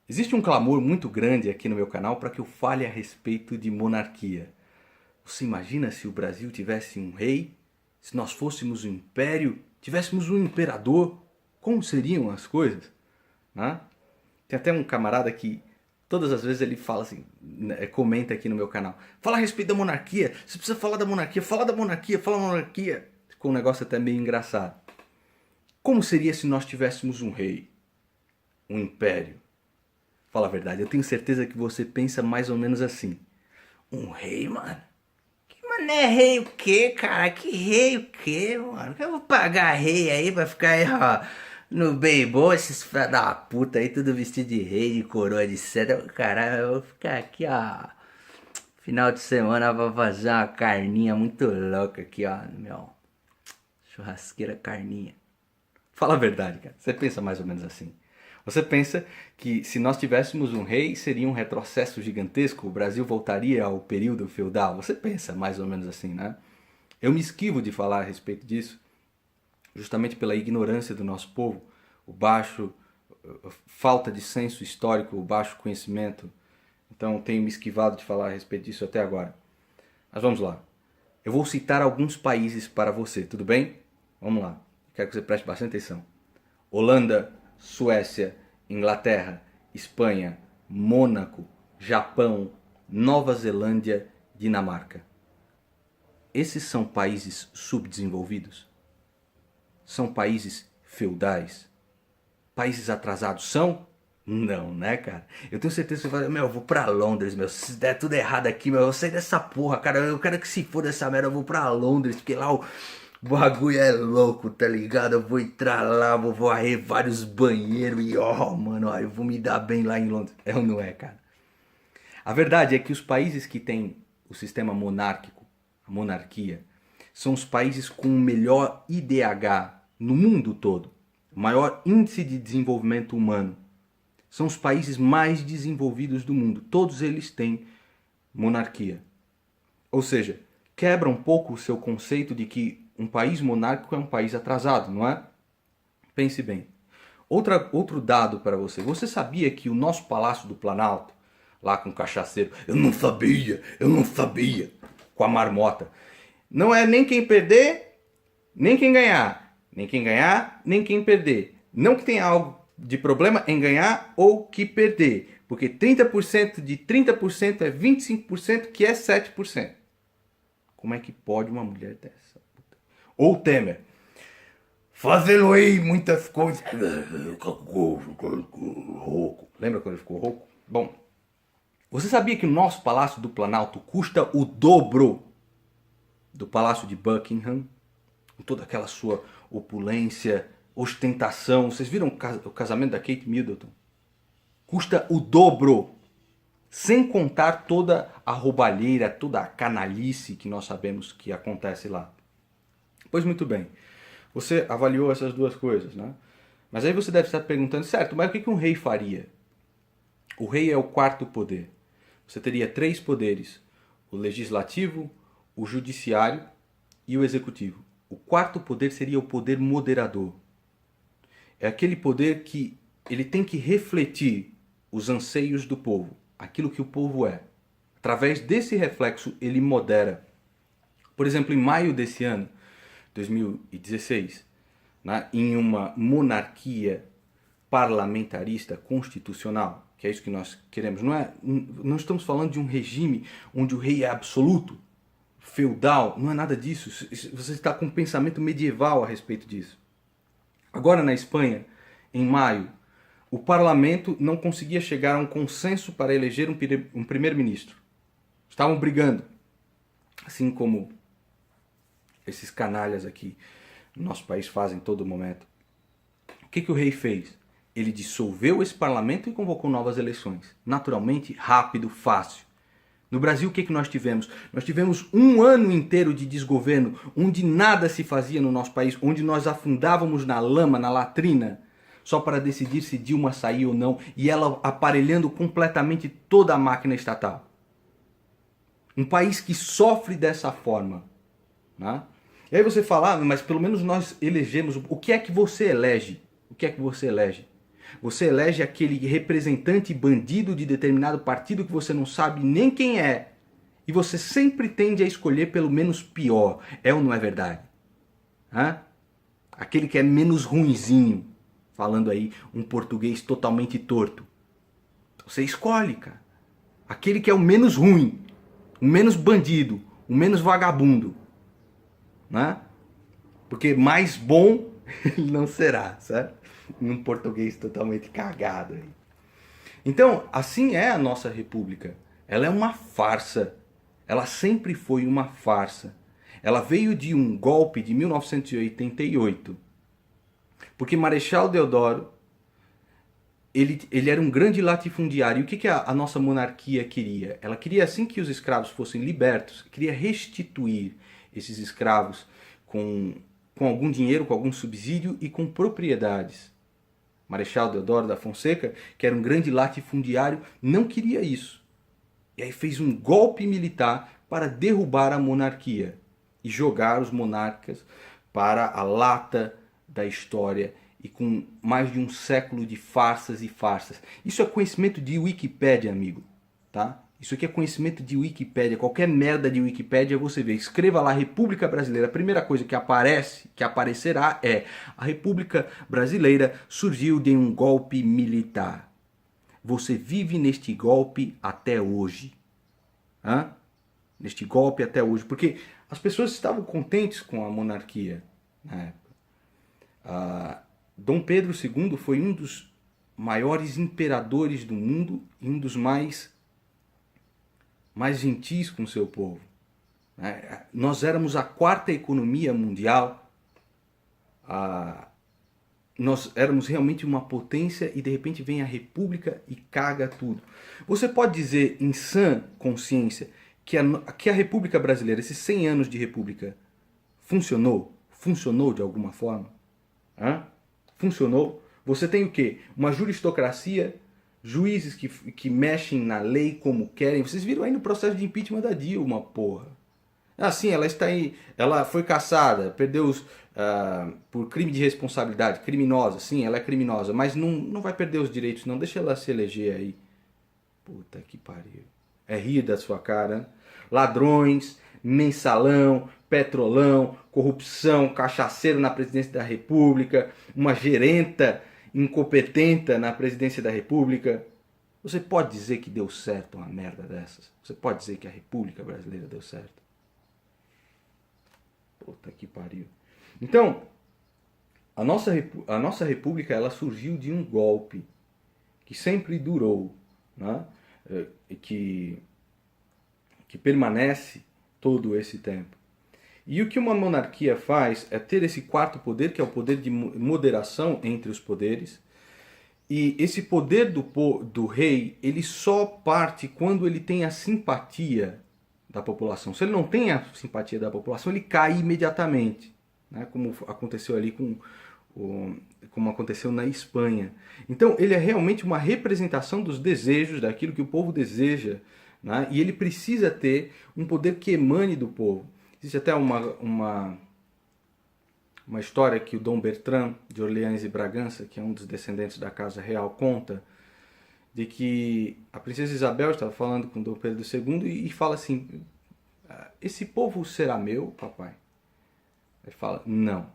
Existe um clamor muito grande aqui no meu canal para que eu fale a respeito de monarquia. Você imagina se o Brasil tivesse um rei? Se nós fôssemos um império? Tivéssemos um imperador? Como seriam as coisas? Né? Tem até um camarada que todas as vezes ele fala assim, comenta aqui no meu canal. Fala a respeito da monarquia. Você precisa falar da monarquia. Fala da monarquia. Fala da monarquia. Ficou um negócio até meio engraçado. Como seria se nós tivéssemos um rei? Um império? Fala a verdade, eu tenho certeza que você pensa mais ou menos assim. Um rei, mano? Que mané rei o quê, cara? Que rei o quê, mano? Que eu vou pagar rei aí pra ficar aí, ó, no bem-bom, esses filha da puta aí, tudo vestido de rei, de coroa, de seda. Caralho, eu vou ficar aqui, ó, final de semana pra fazer uma carninha muito louca aqui, ó, meu, churrasqueira carninha. Fala a verdade, cara. Você pensa mais ou menos assim. Você pensa que se nós tivéssemos um rei, seria um retrocesso gigantesco? O Brasil voltaria ao período feudal? Você pensa mais ou menos assim, né? Eu me esquivo de falar a respeito disso, justamente pela ignorância do nosso povo, o baixo, falta de senso histórico, o baixo conhecimento. Então tenho me esquivado de falar a respeito disso até agora. Mas vamos lá. Eu vou citar alguns países para você, tudo bem? Vamos lá. Quero que você preste bastante atenção. Holanda, Suécia, Inglaterra, Espanha, Mônaco, Japão, Nova Zelândia, Dinamarca. Esses são países subdesenvolvidos? São países feudais? Países atrasados são? Não, né, cara? Eu tenho certeza que você vai falar, meu, eu vou pra Londres, meu. Se der tudo errado aqui, meu, eu vou sair dessa porra, cara. Eu quero que se for dessa merda, eu vou pra Londres, porque lá o bagulho é louco, tá ligado? Eu vou entrar lá, vou varrer vários banheiros e, ó, mano, ó, eu vou me dar bem lá em Londres. É ou não é, cara? A verdade é que os países que têm o sistema monárquico, a monarquia, são os países com o melhor IDH no mundo todo, o maior índice de desenvolvimento humano. São os países mais desenvolvidos do mundo. Todos eles têm monarquia. Ou seja, quebra um pouco o seu conceito de que um país monárquico é um país atrasado, não é? Pense bem. Outro dado para você. Você sabia que o nosso Palácio do Planalto, lá com o cachaceiro, eu não sabia, com a marmota, não é nem quem perder, nem quem ganhar. Nem quem ganhar, nem quem perder. Não que tenha algo de problema em ganhar ou que perder. Porque 30% de 30% é 25%, que é 7%. Como é que pode uma mulher dessa? Ou Temer. Fazendo aí muitas coisas. Rouco. Lembra quando ele ficou rouco? Bom, você sabia que o nosso Palácio do Planalto custa o dobro do Palácio de Buckingham? Com toda aquela sua opulência, ostentação. Vocês viram o casamento da Kate Middleton? Custa o dobro. Sem contar toda a roubalheira, toda a canalice que nós sabemos que acontece lá. Pois muito bem, você avaliou essas duas coisas, né? Mas aí você deve estar perguntando, certo, mas o que um rei faria? O rei é o quarto poder. Você teria três poderes, o legislativo, o judiciário e o executivo. O quarto poder seria o poder moderador. É aquele poder que ele tem que refletir os anseios do povo, aquilo que o povo é. Através desse reflexo, ele modera. Por exemplo, em maio desse ano, 2016, né, em uma monarquia parlamentarista constitucional, que é isso que nós queremos. Não estamos falando de um regime onde o rei é absoluto, feudal, não é nada disso. Você está com um pensamento medieval a respeito disso. Agora na Espanha, em maio, o parlamento não conseguia chegar a um consenso para eleger um primeiro-ministro. Estavam brigando, assim como esses canalhas aqui no nosso país fazem todo momento. O que o rei fez? Ele dissolveu esse parlamento e convocou novas eleições. Naturalmente, rápido, fácil. No Brasil, o que nós tivemos? Nós tivemos um ano inteiro de desgoverno, onde nada se fazia no nosso país, onde nós afundávamos na lama, na latrina, só para decidir se Dilma saía ou não, e ela aparelhando completamente toda a máquina estatal. Um país que sofre dessa forma, né? E aí você fala, mas pelo menos nós elegemos. O que é que você elege? O que é que você elege? Você elege aquele representante bandido de determinado partido que você não sabe nem quem é. E você sempre tende a escolher pelo menos pior. É ou não é verdade? Hã? Aquele que é menos ruinzinho. Falando aí um português totalmente torto. Você escolhe, cara. Aquele que é o menos ruim. O menos bandido. O menos vagabundo. Né? Porque mais bom ele não será, certo? Num português totalmente cagado aí. Então, assim é a nossa república. Ela é uma farsa. Ela sempre foi uma farsa. Ela veio de um golpe de 1988. Porque Marechal Deodoro, ele era um grande latifundiário. E o que a nossa monarquia queria? Ela queria, assim que os escravos fossem libertos, queria restituir esses escravos com algum dinheiro, com algum subsídio e com propriedades. Marechal Deodoro da Fonseca, que era um grande latifundiário, não queria isso. E aí fez um golpe militar para derrubar a monarquia e jogar os monarcas para a lata da história e com mais de um século de farsas e farsas. Isso é conhecimento de Wikipédia, amigo, tá? Isso aqui é conhecimento de Wikipédia. Qualquer merda de Wikipédia você vê. Escreva lá República Brasileira. A primeira coisa que aparecerá é: a República Brasileira surgiu de um golpe militar. Você vive neste golpe até hoje. Hã? Neste golpe até hoje. Porque as pessoas estavam contentes com a monarquia na época. Dom Pedro II foi um dos maiores imperadores do mundo e um dos mais gentis com o seu povo. Nós éramos a quarta economia mundial, nós éramos realmente uma potência e de repente vem a República e caga tudo. Você pode dizer em sã consciência que a República Brasileira, esses 100 anos de República, funcionou? Funcionou de alguma forma? Funcionou? Você tem o quê? Uma juristocracia, juízes que mexem na lei como querem. Vocês viram aí no processo de impeachment da Dilma, porra. Sim, ela está aí, ela foi caçada, perdeu por crime de responsabilidade, criminosa, sim, ela é criminosa, mas não vai perder os direitos não, deixa ela se eleger aí. Puta que pariu. É rir da sua cara, né? Ladrões, mensalão, petrolão, corrupção, cachaceiro na presidência da República, uma gerenta incompetente na presidência da República. Você pode dizer que deu certo uma merda dessas? Você pode dizer que a República Brasileira deu certo? Puta que pariu. Então, a nossa República, ela surgiu de um golpe que sempre durou, né? que permanece todo esse tempo. E o que uma monarquia faz é ter esse quarto poder, que é o poder de moderação entre os poderes. E esse poder do rei, ele só parte quando ele tem a simpatia da população. Se ele não tem a simpatia da população, ele cai imediatamente, né? Como aconteceu ali como aconteceu na Espanha. Então ele é realmente uma representação dos desejos, daquilo que o povo deseja, né? E ele precisa ter um poder que emane do povo. Existe até uma história que o Dom Bertrand de Orleans e Bragança, que é um dos descendentes da Casa Real, conta, de que a princesa Isabel estava falando com Dom Pedro II e fala assim: esse povo será meu, papai? Ele fala: não,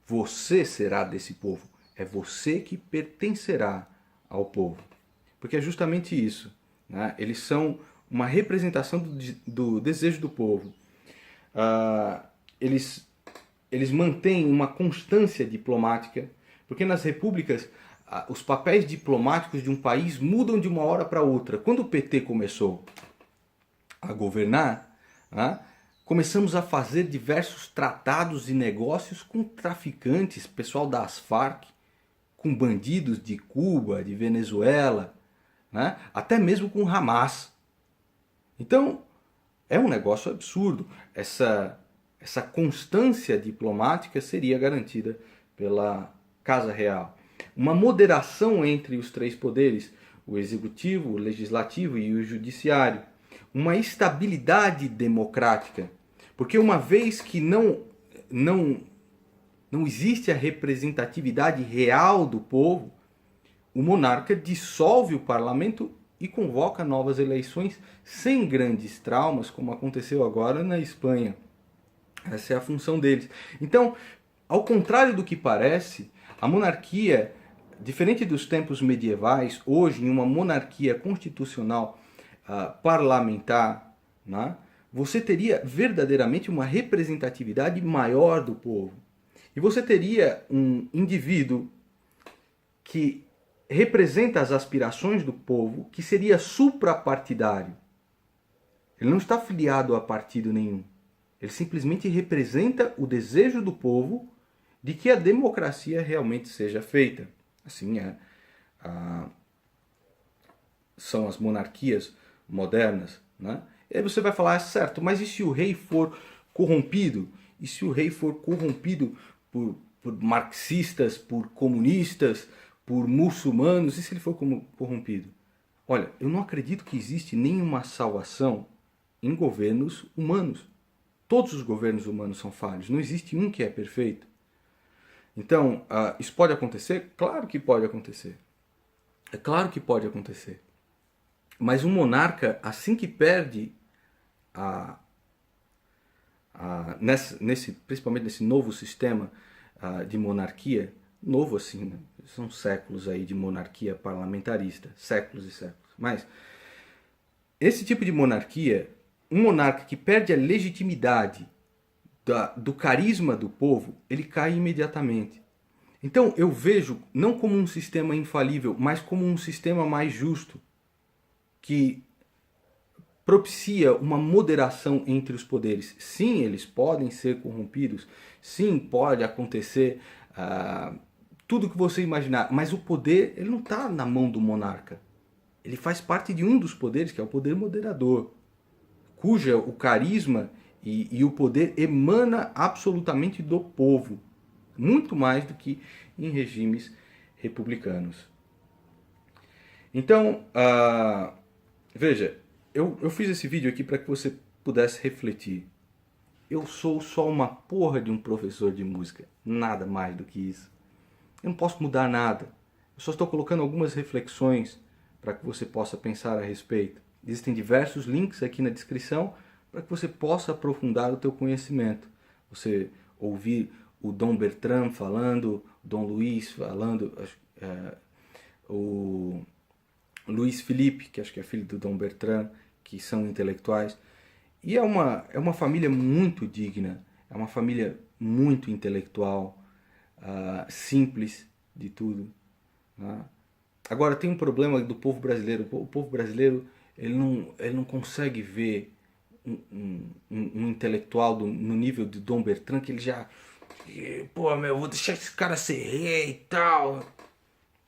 você será desse povo, é você que pertencerá ao povo. Porque é justamente isso, né? Eles são uma representação do desejo do povo. Eles mantêm uma constância diplomática, porque nas repúblicas os papéis diplomáticos de um país mudam de uma hora para outra. Quando o PT começou a governar, começamos a fazer diversos tratados e negócios com traficantes, pessoal das Farc, com bandidos de Cuba, de Venezuela, até mesmo com Hamas. Então, é um negócio absurdo. Essa constância diplomática seria garantida pela Casa Real. Uma moderação entre os três poderes, o executivo, o legislativo e o judiciário. Uma estabilidade democrática. Porque uma vez que não existe a representatividade real do povo, o monarca dissolve o parlamento e convoca novas eleições sem grandes traumas, como aconteceu agora na Espanha. Essa é a função deles. Então, ao contrário do que parece, a monarquia, diferente dos tempos medievais, hoje em uma monarquia constitucional parlamentar, né, você teria verdadeiramente uma representatividade maior do povo. E você teria um indivíduo que representa as aspirações do povo, que seria suprapartidário. Ele não está filiado a partido nenhum. Ele simplesmente representa o desejo do povo de que a democracia realmente seja feita. Assim são as monarquias modernas, né? E aí você vai falar, certo, mas e se o rei for corrompido? E se o rei for corrompido por marxistas, por comunistas, por muçulmanos? E se ele for corrompido? Olha, eu não acredito que existe nenhuma salvação em governos humanos. Todos os governos humanos são falhos, não existe um que é perfeito. Então, isso pode acontecer? Claro que pode acontecer. É claro que pode acontecer. Mas um monarca, assim que perde principalmente nesse novo sistema de monarquia, novo assim, né? São séculos aí de monarquia parlamentarista, séculos e séculos. Mas esse tipo de monarquia, um monarca que perde a legitimidade do carisma do povo, ele cai imediatamente. Então eu vejo não como um sistema infalível, mas como um sistema mais justo, que propicia uma moderação entre os poderes. Sim, eles podem ser corrompidos, sim, pode acontecer tudo que você imaginar, mas o poder ele não está na mão do monarca. Ele faz parte de um dos poderes, que é o poder moderador, cuja o carisma e o poder emana absolutamente do povo, muito mais do que em regimes republicanos. Então, veja, eu fiz esse vídeo aqui para que você pudesse refletir. Eu sou só uma porra de um professor de música, nada mais do que isso. Eu não posso mudar nada. Eu só estou colocando algumas reflexões para que você possa pensar a respeito. Existem diversos links aqui na descrição para que você possa aprofundar o teu conhecimento. Você ouvir o Dom Bertrand falando, Dom Luiz falando, o Luiz Felipe, que acho que é filho do Dom Bertrand, que são intelectuais. E é uma família muito digna, é uma família muito intelectual, simples de tudo, né? Agora tem um problema do povo brasileiro. O povo brasileiro ele não consegue ver um intelectual no nível de Dom Bertrand, que ele já... Pô, meu, vou deixar esse cara ser rei e tal...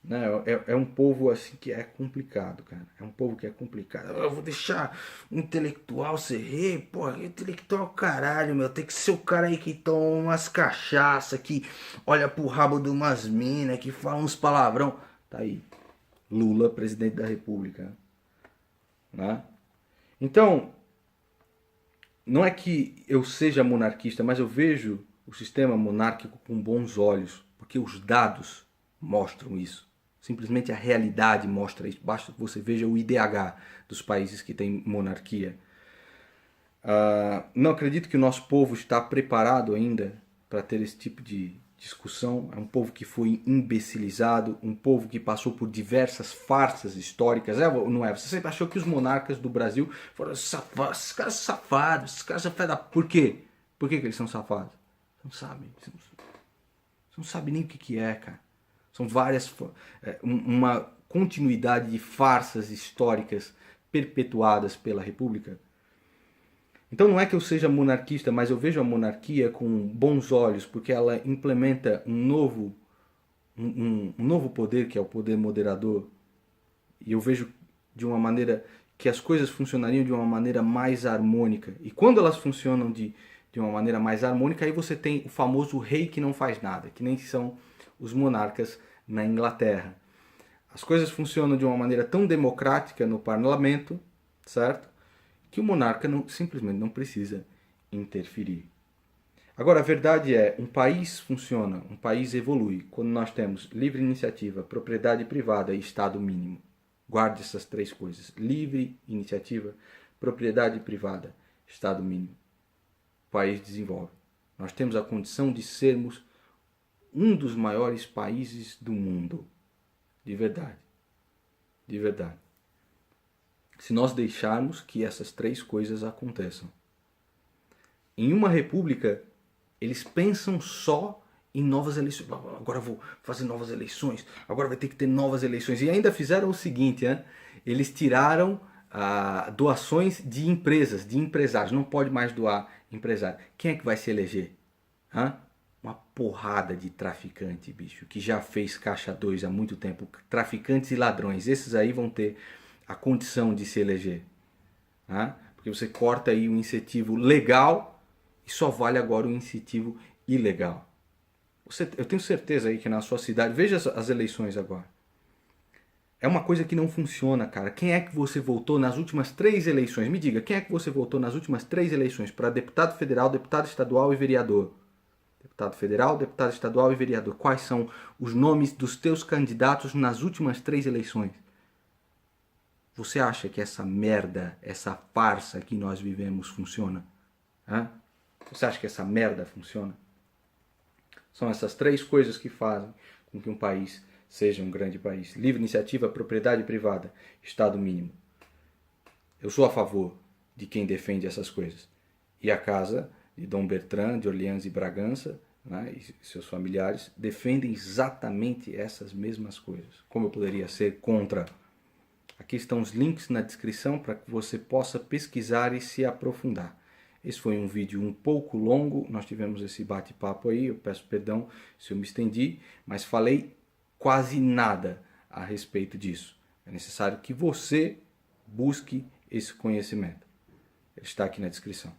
Né? É um povo assim que é complicado, cara. É um povo que é complicado. Eu vou deixar um intelectual ser rei? Porra, intelectual caralho, meu. Tem que ser o cara aí que toma umas cachaça, que olha pro rabo de umas minas, que fala uns palavrão. Tá aí. Lula, presidente da República. Né? Então, não é que eu seja monarquista, mas eu vejo o sistema monárquico com bons olhos, porque os dados mostram isso. Simplesmente a realidade mostra isso. Basta que você veja o IDH dos países que têm monarquia. Não acredito que o nosso povo está preparado ainda para ter esse tipo de discussão. É um povo que foi imbecilizado, um povo que passou por diversas farsas históricas. Não é? Você sempre achou que os monarcas do Brasil foram safados, esses caras são safados, esses caras são fé da... Por quê? Por que eles são safados? Você não sabe. Você não sabe nem o que é, cara. São uma continuidade de farsas históricas perpetuadas pela República. Então não é que eu seja monarquista, mas eu vejo a monarquia com bons olhos, porque ela implementa um novo poder, que é o poder moderador. E eu vejo de uma maneira que as coisas funcionariam de uma maneira mais harmônica. E quando elas funcionam de uma maneira mais harmônica, aí você tem o famoso rei que não faz nada, que nem são os monarcas na Inglaterra. As coisas funcionam de uma maneira tão democrática no parlamento, certo? Que o monarca simplesmente não precisa interferir. Agora, a verdade é, um país funciona, um país evolui quando nós temos livre iniciativa, propriedade privada e Estado mínimo. Guarde essas três coisas. Livre iniciativa, propriedade privada, Estado mínimo. O país desenvolve. Nós temos a condição de sermos um dos maiores países do mundo. De verdade. De verdade. Se nós deixarmos que essas três coisas aconteçam. Em uma república, eles pensam só em novas eleições. Agora vou fazer novas eleições. Agora vai ter que ter novas eleições. E ainda fizeram o seguinte, né? Eles tiraram doações de empresas, de empresários. Não pode mais doar empresário. Quem é que vai se eleger? Uma porrada de traficante, bicho, que já fez caixa 2 há muito tempo. Traficantes e ladrões. Esses aí vão ter a condição de se eleger. Porque você corta aí um incentivo legal e só vale agora o incentivo ilegal. Eu tenho certeza aí que na sua cidade, veja as eleições agora. É uma coisa que não funciona, cara. Quem é que você votou nas últimas 3 eleições? Me diga, quem é que você votou nas últimas 3 eleições para deputado federal, deputado estadual e vereador? Deputado federal, deputado estadual e vereador. Quais são os nomes dos teus candidatos nas últimas 3 eleições? Você acha que essa merda, essa farsa que nós vivemos funciona? Você acha que essa merda funciona? São essas 3 coisas que fazem com que um país seja um grande país. Livre iniciativa, propriedade privada, Estado mínimo. Eu sou a favor de quem defende essas coisas. E a casa de Dom Bertrand, de Orleans e Bragança, né, e seus familiares, defendem exatamente essas mesmas coisas. Como eu poderia ser contra? Aqui estão os links na descrição para que você possa pesquisar e se aprofundar. Esse foi um vídeo um pouco longo, nós tivemos esse bate-papo aí, eu peço perdão se eu me estendi, mas falei quase nada a respeito disso. É necessário que você busque esse conhecimento. Ele está aqui na descrição.